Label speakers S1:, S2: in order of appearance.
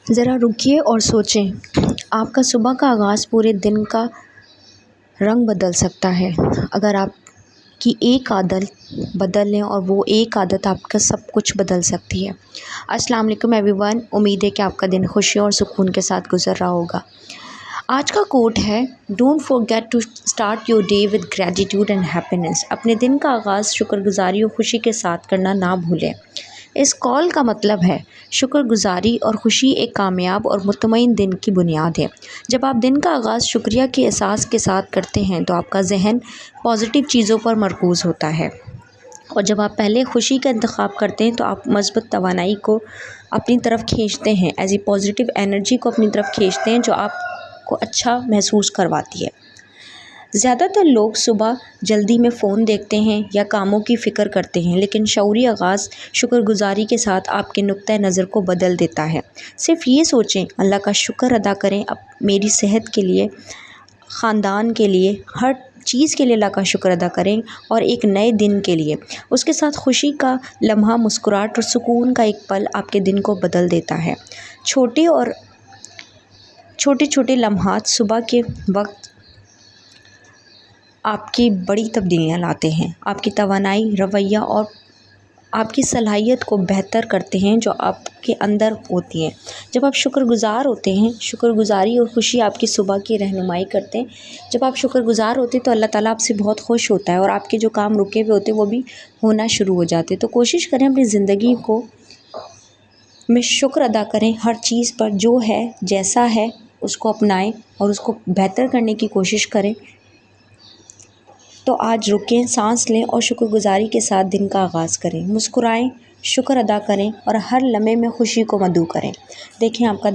S1: ذرا رکیے اور سوچیں، آپ کا صبح کا آغاز پورے دن کا رنگ بدل سکتا ہے۔ اگر آپ کی ایک عادت بدل لیں اور وہ ایک عادت آپ کا سب کچھ بدل سکتی ہے۔ السلام علیکم ایوری ون، امید ہے کہ آپ کا دن خوشی اور سکون کے ساتھ گزر رہا ہوگا۔ آج کا کوٹ ہے، don't forget to start your day with gratitude and happiness۔ اپنے دن کا آغاز شکر گزاری اور خوشی کے ساتھ کرنا نہ بھولیں۔ اس کال کا مطلب ہے، شکر گزاری اور خوشی ایک کامیاب اور مطمئن دن کی بنیاد ہے۔ جب آپ دن کا آغاز شکریہ کے احساس کے ساتھ کرتے ہیں تو آپ کا ذہن پازیٹیو چیزوں پر مرکوز ہوتا ہے، اور جب آپ پہلے خوشی کا انتخاب کرتے ہیں تو آپ مثبت توانائی کو اپنی طرف کھینچتے ہیں، ایسی پازیٹیو انرجی کو اپنی طرف کھینچتے ہیں جو آپ کو اچھا محسوس کرواتی ہے۔ زیادہ تر لوگ صبح جلدی میں فون دیکھتے ہیں یا کاموں کی فکر کرتے ہیں، لیکن شعوری آغاز شکر گزاری کے ساتھ آپ کے نقطہ نظر کو بدل دیتا ہے۔ صرف یہ سوچیں، اللہ کا شکر ادا کریں، میری صحت کے لیے، خاندان کے لیے، ہر چیز کے لیے اللہ کا شکر ادا کریں، اور ایک نئے دن کے لیے۔ اس کے ساتھ خوشی کا لمحہ، مسکراہٹ اور سکون کا ایک پل آپ کے دن کو بدل دیتا ہے۔ چھوٹے لمحات صبح کے وقت آپ کی بڑی تبدیلیاں لاتے ہیں، آپ کی توانائی، رویہ اور آپ کی صلاحیت کو بہتر کرتے ہیں جو آپ کے اندر ہوتی ہیں۔ جب آپ شکر گزار ہوتے ہیں، شکر گزاری اور خوشی آپ کی صبح کی رہنمائی کرتے ہیں۔ جب آپ شکر گزار ہوتے ہیں تو اللہ تعالیٰ آپ سے بہت خوش ہوتا ہے، اور آپ کے جو کام رکے ہوئے ہوتے ہیں وہ بھی ہونا شروع ہو جاتے ہیں۔ تو کوشش کریں اپنی زندگی میں شکر ادا کریں، ہر چیز پر جو ہے، جیسا ہے اس کو اپنائیں اور اس کو بہتر کرنے کی کوشش کریں۔ تو آج رکیں، سانس لیں اور شکر گزاری کے ساتھ دن کا آغاز کریں۔ مسکرائیں، شکر ادا کریں اور ہر لمحے میں خوشی کو مدعو کریں۔ دیکھیں آپ کا